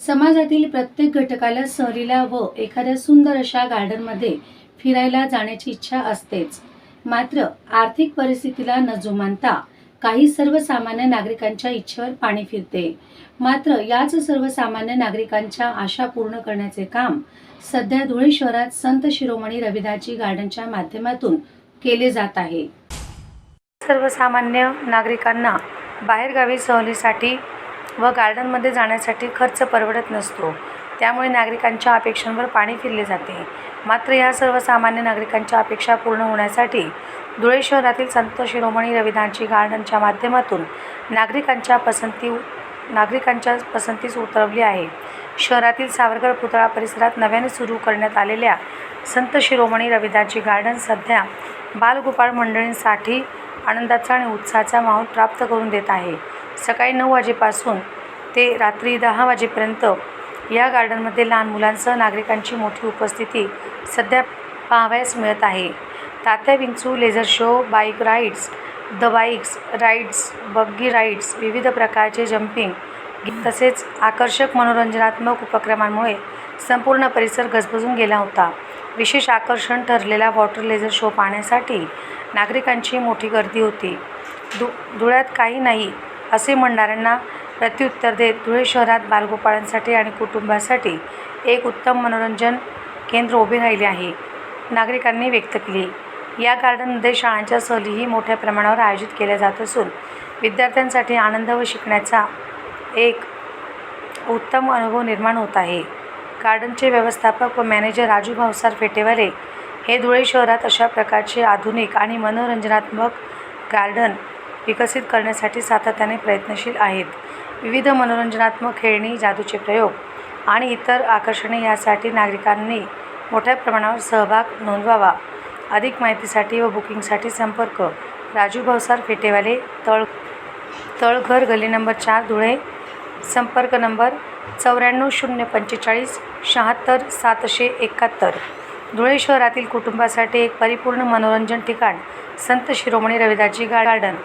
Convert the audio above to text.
समाजातील प्रत्येक घटकाला सहलीला व एखाद्या सुंदर अशा गार्डनमध्ये फिरायला जाण्याची इच्छा असतेच. मात्र आर्थिक परिस्थितीला न जुमानता काही सर्वसामान्य नागरिकांच्या इच्छेवर पाणी फिरते. मात्र याच सर्वसामान्य नागरिकांच्या आशा पूर्ण करण्याचे काम सध्या धुळे शहरात संत शिरोमणी रविदासजी गार्डनच्या माध्यमातून केले जात आहे. सर्वसामान्य नागरिकांना बाहेरगावी सहलीसाठी व गार्डनमध्ये जाण्यासाठी खर्च परवडत नसतो. त्यामुळे नागरिकांच्या अपेक्षांवर पाणी फिरले जाते. मात्र या सर्वसामान्य नागरिकांच्या अपेक्षा पूर्ण होण्यासाठी धुळे शहरातील संत शिरोमणी रविदासजी गार्डनच्या माध्यमातून नागरिकांच्या पसंतीस उतरवली आहे. शहरातील सावरकर पुतळा परिसरात नव्याने सुरू करण्यात आलेल्या संत शिरोमणी रविदासजी गार्डन सध्या बालगोपाळ मंडळींसाठी आनंदाचा आणि उत्साहाचा माहोल प्राप्त करून देत आहे. सकाळी 9 वाजेपासून ते रात्री 10 वाजेपर्यंत या गार्डनमध्ये लहान मुलांसह नागरिकांची मोठी उपस्थिती सध्या पाहावयास मिळत आहे. Tatya Vinchu laser show, bike rides, the bikes rides, buggy rides, विविध प्रकारचे जम्पिंग तसेच आकर्षक मनोरंजनात्मक उपक्रमांमुळे संपूर्ण परिसर गजबजून गेला होता. विशेष आकर्षण ठरलेला वॉटर लेझर शो पाहण्यासाठी नागरिकांची मोठी गर्दी होती. धुळ्यात काही नाही असे म्हणणाऱ्यांना प्रत्युत्तर देत धुळे शहरात बालगोपाळांसाठी आणि कुटुंबासाठी एक उत्तम मनोरंजन केंद्र उभे राहिले आहे, नागरिकांनी व्यक्त केली. या गार्डनमध्ये शाळांच्या सहलीही मोठ्या प्रमाणावर आयोजित केल्या जात असून विद्यार्थ्यांसाठी आनंद व शिकण्याचा एक उत्तम अनुभव निर्माण होत आहे. गार्डनचे व्यवस्थापक व मॅनेजर राजू भाऊसार फेटेवाले हे धुळे शहरात अशा प्रकारचे आधुनिक आणि मनोरंजनात्मक गार्डन विकसित करण्यासाठी सातत्याने प्रयत्नशील आहेत. विविध मनोरंजनात्मक खेळणी, जादूचे प्रयोग आणि इतर आकर्षणे यासाठी नागरिकांनी मोठ्या प्रमाणावर सहभाग नोंदवावा. अधिक माहितीसाठी व बुकिंगसाठी संपर्क राजू भाऊसार फेटेवाले, तळघर, गल्ली नंबर 4, धुळे. संपर्क नंबर 94 045 76 771. धुळे शहरातील कुटुंबासाठी एक परिपूर्ण मनोरंजन ठिकाण संत शिरोमणी रविदासजी गार्डन.